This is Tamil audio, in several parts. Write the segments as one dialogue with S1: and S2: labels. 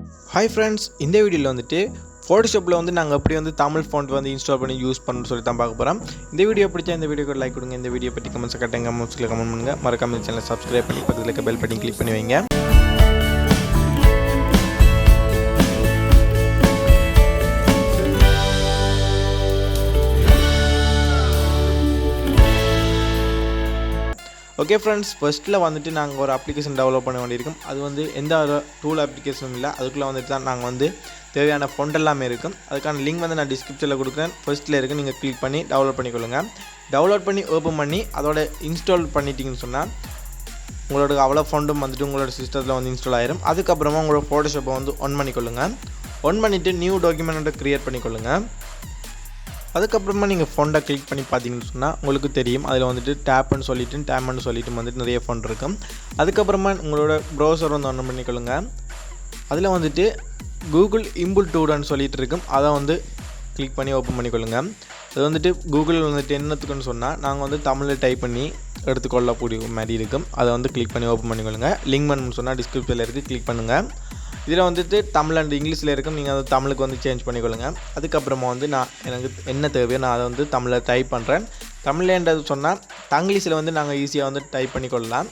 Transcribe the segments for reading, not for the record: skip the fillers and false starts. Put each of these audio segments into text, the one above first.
S1: Hi friends, இந்த வீடியோல வந்துட்டு Photoshopல வந்து நாங்க எப்படி வந்து தமிழ் font வந்து இன்ஸ்டால் பண்ணி யூஸ் பண்ணனும்னு சொல்லி தான் பார்க்க போறோம். இந்த வீடியோ பிடிச்சா இந்த வீடியோக்கு லைக் கொடுங்க. இந்த வீடியோ பத்தி கமெண்ட்ஸ் கட்டுங்க. கமெண்ட்ஸ்ல கமெண்ட் பண்ணுங்க. மறக்காம இந்த சேனலை சப்ஸ்கிரைப் பண்ணி பக்கத்துல இருக்க பெல் பட்டன் கிளிக் பண்ணி வைங்க. ஓகே ஃப்ரெண்ட்ஸ், ஃபர்ஸ்ட்டில் வந்துட்டு நாங்கள் ஒரு அப்ளிகேஷன் டெவலப் பண்ண வேண்டியிருக்கும். அது வந்து எந்த ஒரு டூல் அப்ளிகேஷனும் இல்லை. அதுக்குள்ளே வந்துட்டு தான் நாங்கள் வந்து தேவையான ஃபண்ட் எல்லாமே இருக்கும். அதுக்கான லிங்க் வந்து நான் டிஸ்கிரிப்ஷனில் கொடுக்குறேன். ஃபர்ஸ்ட்டில் இருக்குது, நீங்கள் கிளிக் பண்ணி டவுன்லோட் பண்ணிக்கொள்ளுங்க. டவுன்லோட் பண்ணி ஓப்பன் பண்ணி அதோட இன்ஸ்டால் பண்ணிட்டீங்கன்னு சொன்னால் உங்களோட அவ்வளோ ஃபண்டும் வந்துட்டு உங்களோட சிஸ்டத்தில் வந்து இன்ஸ்டால் ஆயிரும். அதுக்கப்புறமா உங்களோட ஃபோட்டோஷாப்பை வந்து ஒன் பண்ணிக்கொள்ளுங்கள். ஒன் பண்ணிவிட்டு நியூ டாக்குமெண்ட்டை க்ரியேட் பண்ணிக்கொள்ளுங்கள். அதுக்கப்புறமா நீங்கள் ஃபோண்டை கிளிக் பண்ணி பார்த்தீங்கன்னு சொன்னால் உங்களுக்கு தெரியும். அதில் வந்துட்டு டேப்னு சொல்லிட்டு வந்துட்டு நிறைய ஃபோன் இருக்கும். அதுக்கப்புறமா உங்களோட ப்ரௌசர் வந்து ஒன் பண்ணிக்கொள்ளுங்க. அதில் வந்துட்டு கூகுள் இம்புல் டூடான்னு சொல்லிட்டு இருக்கும். அதை வந்து கிளிக் பண்ணி ஓப்பன் பண்ணிக்கொள்ளுங்க. அது வந்துட்டு கூகுள் வந்துட்டு என்னத்துக்குன்னு சொன்னால் நாங்கள் வந்து தமிழில் டைப் பண்ணி எடுத்துக்கொள்ளக்கூடிய மாதிரி இருக்கும். அதை வந்து கிளிக் பண்ணி ஓப்பன் பண்ணிக்கொள்ளுங்க. லிங்க் பண்ணணும்னு சொன்னால் டிஸ்கிரிப்ஷனில் இருக்குது, கிளிக் பண்ணுங்கள். இதில் வந்துட்டு தமிழ் அண்ட் இங்கிலீஷில் இருக்கும். நீங்கள் அதை தமிழுக்கு வந்து சேஞ்ச் பண்ணிக்கொள்ளுங்க. அதுக்கப்புறமா வந்து நான் எனக்கு என்ன தேவையோ நான் அதை வந்து தமிழில் டைப் பண்ணுறேன். தமிழ்லேன்றது சொன்னால் தங்கிலீஷில் வந்து நாங்கள் ஈஸியாக வந்து டைப் பண்ணிக்கொள்ளலாம்.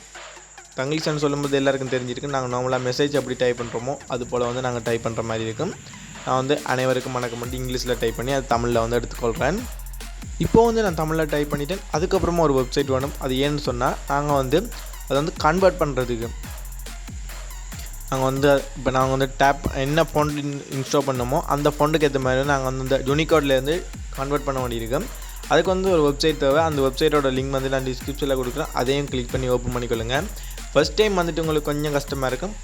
S1: தங்கிலீஷ்னு சொல்லும்போது எல்லாருக்கும் தெரிஞ்சிருக்கு. நாங்கள் நார்மலாக மெசேஜ் அப்படி டைப் பண்ணுறோமோ அது போல் வந்து நாங்கள் டைப் பண்ணுற மாதிரி இருக்கும். நான் வந்து அனைவருக்கும் வணக்கம் மட்டும் இங்கிலீஷில் டைப் பண்ணி அது தமிழில் வந்து எடுத்துக்கொள்கிறேன். இப்போ வந்து நான் தமிழில் டைப் பண்ணிட்டேன். அதுக்கப்புறமா ஒரு வெப்சைட் வேணும். அது ஏன்னு சொன்னால் நாங்கள் வந்து அதை வந்து கன்வெர்ட் பண்ணுறதுக்கு நாங்கள் வந்து டேப் என்ன ஃபோண்ட் இன்ஸ்டால் பண்ணமோ அந்த ஃபோண்டுக்கு ஏற்ற மாதிரி நாங்கள் வந்து இந்த யூனிகோட்லேருந்து கன்வெர்ட் பண்ண வேண்டியிருக்கோம். அதுக்கு வந்து ஒரு வெப்சைட் தேவை. அந்த வெப்சைட்டோட லிங்க் வந்து நான் டிஸ்கிரிப்ஷனில் கொடுக்குறேன். அதையும் கிளிக் பண்ணி ஓப்பன் பண்ணிக்கொள்ளுங்க. ஃபஸ்ட் டைம் வந்துட்டு உங்களுக்கு கொஞ்சம் கஷ்டமாக இருக்கும்.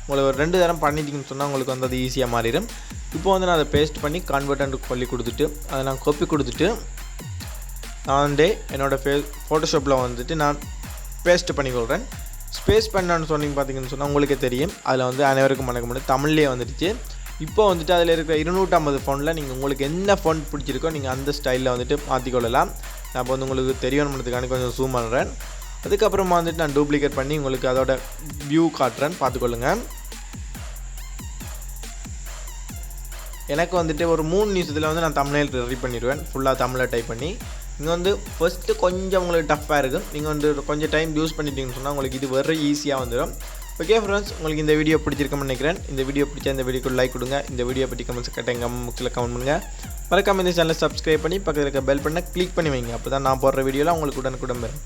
S1: உங்களுக்கு ஒரு 2 தரம் பண்ணிட்டீங்கன்னு சொன்னால் உங்களுக்கு வந்து அது ஈஸியாக மாறிடும். இப்போ வந்து நான் அதை பேஸ்ட் பண்ணி கன்வெர்ட் சொல்லி கொடுத்துட்டு அதை நான் காப்பி கொடுத்துட்டு நான் வந்து என்னோடய ஃபோட்டோஷாப்பில் வந்துட்டு நான் பேஸ்ட் பண்ணிக்கொள்கிறேன். ஸ்பேஸ் பண்ணான்னு சொன்னீங்க பார்த்தீங்கன்னு சொன்னால் உங்களுக்கே தெரியும். அதில் வந்து அனைவருக்கும் வணக்கம் மட்டும் தமிழ்லேயே வந்துடுச்சு. இப்போ வந்துட்டு அதில் இருக்கிற 250 ஃபோனில் நீங்கள் உங்களுக்கு என்ன ஃபோன் பிடிச்சிருக்கோ நீங்கள் அந்த ஸ்டைலில் வந்துட்டு மாற்றிக்கொள்ளலாம். நான் இப்போ வந்து உங்களுக்கு தெரியணுன்றதுக்கான கொஞ்சம் ஜூம் பண்ணுறேன். அதுக்கப்புறமா வந்துட்டு நான் டூப்ளிகேட் பண்ணி உங்களுக்கு அதோட வியூ காட்டுறேன், பார்த்துக்கொள்ளுங்கள். எனக்கு வந்துட்டு ஒரு 3 நிமிஷத்தில் வந்து நான் தமிழில் ரெடி பண்ணிடுவேன். ஃபுல்லாக தமிழில் டைப் பண்ணி நீங்கள் வந்து ஃபஸ்ட்டு கொஞ்சம் உங்களுக்கு டஃப்பாக இருக்கும். நீங்கள் வந்து கொஞ்சம் டைம் யூஸ் பண்ணிட்டீங்கன்னு சொன்னால் உங்களுக்கு இது வெரி ஈஸியாக வந்துடும். ஓகே ஃப்ரெண்ட்ஸ், உங்களுக்கு இந்த வீடியோ பிடிச்சிருக்குன்னு நினைக்கிறேன். இந்த வீடியோ பிடிச்சா இந்த வீடியோக்கு லைக் கொடுங்க. இந்த வீடியோ பற்றி கமெண்ட்ஸ் கேட்டேங்க முக்கில் கமெண்ட் பண்ணுங்கள். மறக்காம இந்த சேனலை சப்ஸ்கிரைப் பண்ணி பக்கத்தில் இருக்க பெல் பட்டனை கிளிக் பண்ணி வைங்க. அப்போ தான் நான் போடுற வீடியோவில் உங்களுக்கு உடனுக்குடன் வரும்.